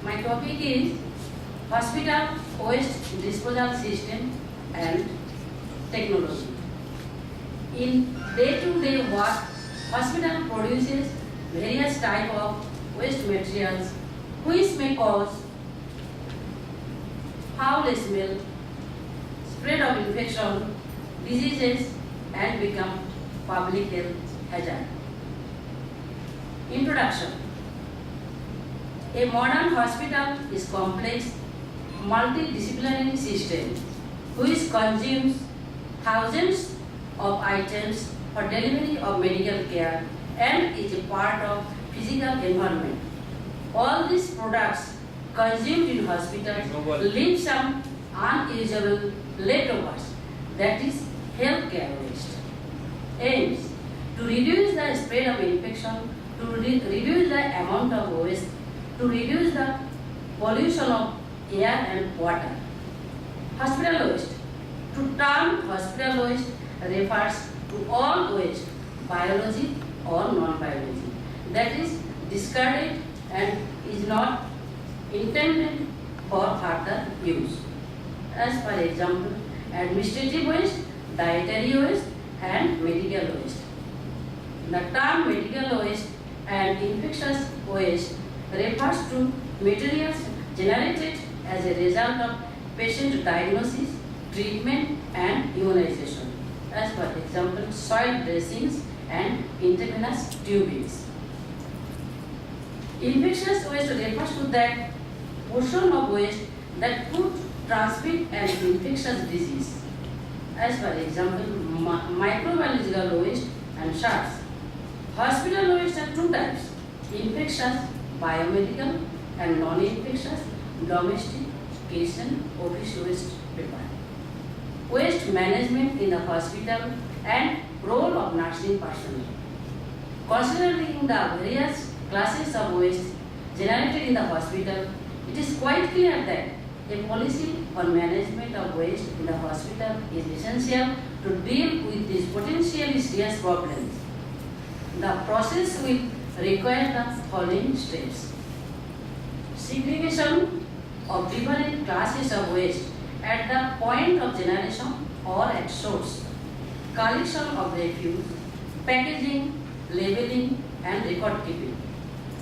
My topic is hospital waste disposal system and technology. In day-to-day work, hospital produces various type of waste materials which may cause foul smell, spread of infection, diseases and become public health hazard. Introduction. A modern hospital is complex, multidisciplinary system which consumes thousands of items for delivery of medical care and is a part of physical environment. All these products consumed in hospitals leave some unusable leftovers, that is healthcare waste. Aims to reduce the spread of infection, to reduce the amount of waste, to reduce the pollution of air and water. Hospital waste. To term hospital waste refers to all waste, biology or non-biology, that is discarded and is not intended for further use. As for example, administrative waste, dietary waste and medical waste. The term medical waste and infectious waste refers to materials generated as a result of patient diagnosis, treatment and immunization. As for example, soil dressings and intravenous tubings. Infectious waste refers to that portion of waste that could transmit an infectious disease. As for example, microbiological waste and shards. Hospital waste are two types: infectious, biomedical, and non-infectious, domestic, kitchen, office waste paper. Waste management in the hospital and role of nursing personnel. Considering the various classes of waste generated in the hospital, it is quite clear that a policy on management of waste in the hospital is essential to deal with these potentially serious problems. The process will require the following steps: segregation of different classes of waste at the point of generation or at source, collection of refuse, packaging, labeling and record keeping,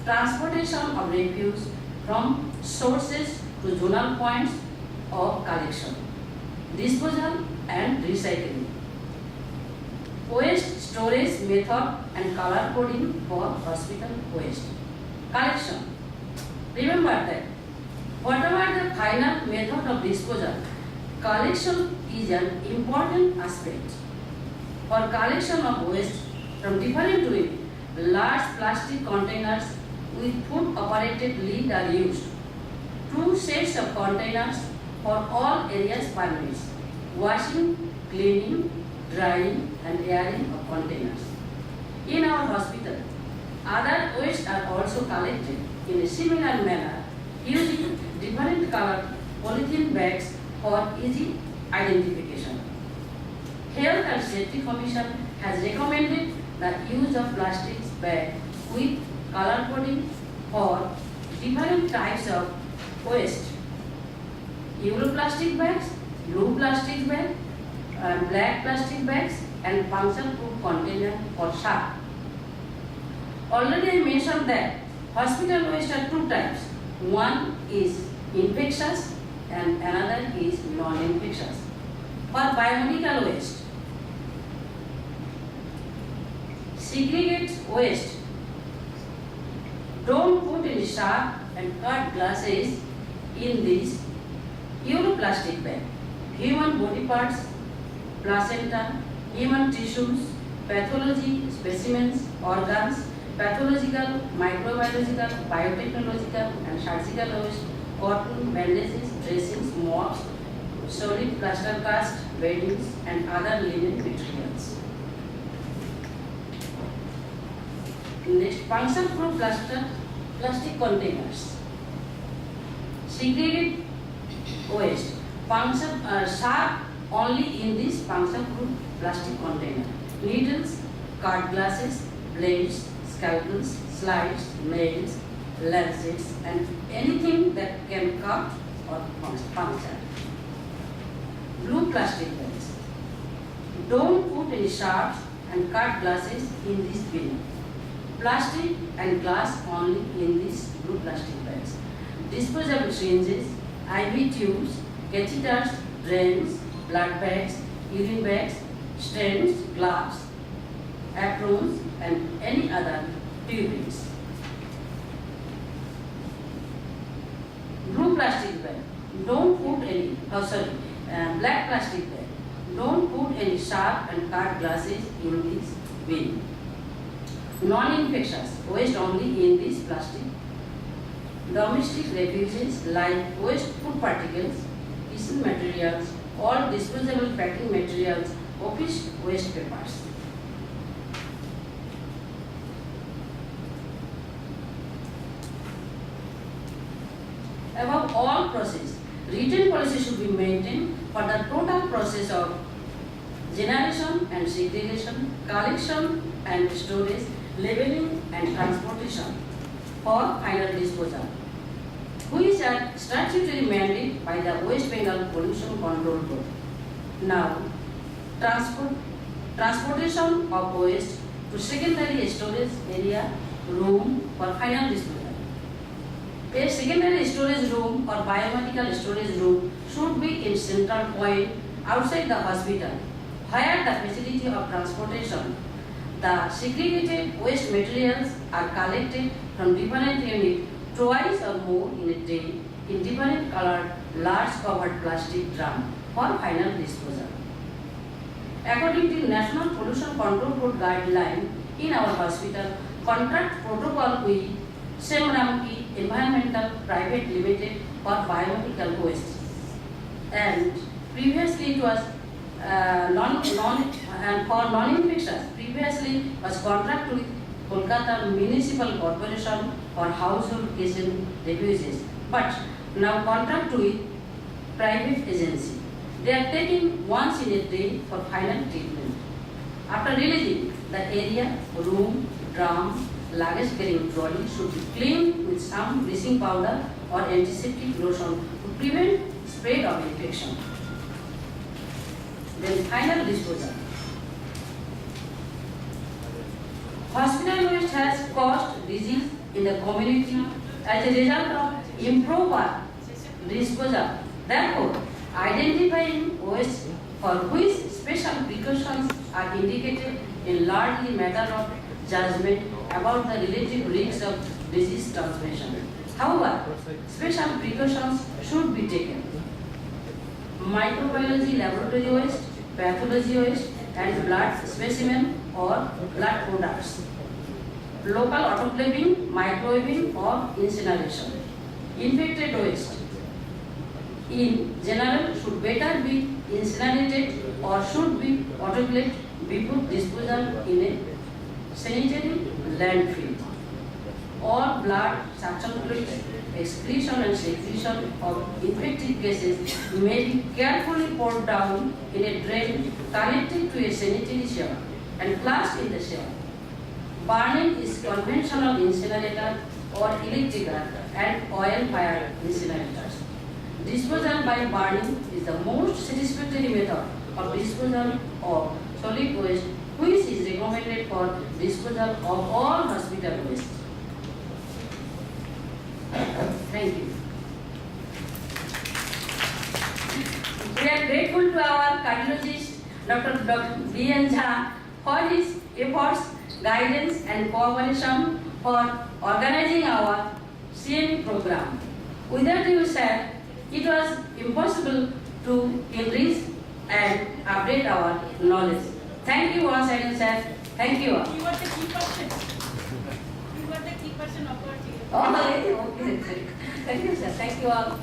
transportation of refuse from sources to zonal points of collection, disposal and recycling, waste storage method and color coding for hospital waste. Collection. Remember that whatever the final method of disposal, collection is an important aspect. For collection of waste from different units, large plastic containers with foot operated lid are used. Two sets of containers for all areas permits: washing, cleaning, drying and airing of containers. In our hospital, other waste are also collected in a similar manner using different colored polythene bags for easy identification. Health and Safety Commission has recommended the use of plastic bag with color coding for different types of waste: yellow plastic bags, blue plastic bags, black plastic bags and function-proof container for sharp. Already I mentioned that hospital waste are two types. One is infectious and another is non-infectious. For biomedical waste, segregate waste. Don't put in sharp and cut glasses in this yellow plastic bag. Human body parts, placenta, human tissues, pathology specimens, organs, pathological, microbiological, biotechnological and surgical waste, cotton, bandages, dressings, mops, solid plaster cast, beddings and other linen materials. Next, function-proof plastic containers. Segregate waste. Sharp only in this function-proof plastic container. Needles, cut glasses, blades, scalpels, slides, nails, lancets, and anything that can cut or puncture. Blue plastic bags. Don't put any sharps and cut glasses in this bin. Plastic and glass only in these blue plastic bags. Disposable syringes, IV tubes, catheters, drains, blood bags, urine bags, strains, gloves, aprons, and any other tubings. Blue plastic bag. Don't put any, black plastic bag. Don't put any sharp and cut glasses in this bin. Non-infectious waste only in this plastic. Domestic refuges like waste food particles, kitchen materials, all disposable packing materials, office waste papers. Above all process, written policy should be maintained for the total process of generation and segregation, collection and storage, labeling and transportation for final disposal, which are statutory mandate by the West Bengal Pollution Control Board. Now, transportation of waste to secondary storage area room for final disposal. A secondary storage room or biomedical storage room should be in central point outside the hospital, where the facility of transportation. The segregated waste materials are collected from different units twice or more in a day in different colored large covered plastic drum for final disposal. According to National Pollution Control Board guideline, in our hospital, contract protocol with Semramki Environmental Private Limited for biomedical waste, and previously it was for non-infectious. Previously was contract with Kolkata Municipal Corporation for household kitchen refuges, but now contract with private agency. They are taking once in a day for final treatment. After releasing, the area, room, drum, luggage carrying trolley should be cleaned with some bleaching powder or antiseptic lotion to prevent spread of infection. Then final disposal. Hospital waste has caused disease in the community as a result of improper disposal. Therefore, identifying waste for which special precautions are indicated in largely matter of judgment about the relative risks of disease transmission. However, special precautions should be taken. Microbiology laboratory waste, pathology waste, and blood specimen or blood products. Local autoclaving, microwaving, or incineration. Infected waste, in general, should better be incinerated or should be autoclaved before disposal in a sanitary landfill. All blood, suction fluids, excretion and secretion of infected cases may be carefully poured down in a drain connected to a sanitary shower and flushed in the shower. Burning is conventional incinerator or electrical and oil-fired incinerators. Disposal by burning is the most satisfactory method of disposal of solid waste, which is recommended for disposal of all hospital waste. Thank you. We are grateful to our cardiologist, Dr. B.N. Jha, for his efforts, guidance and cooperation for organizing our CME program. Without you, sir, it was impossible to enrich and update our knowledge. Thank you once again, sir. Thank you. You are the key person. You are the key person of our team. Oh, okay. Thank you, sir. Thank you all.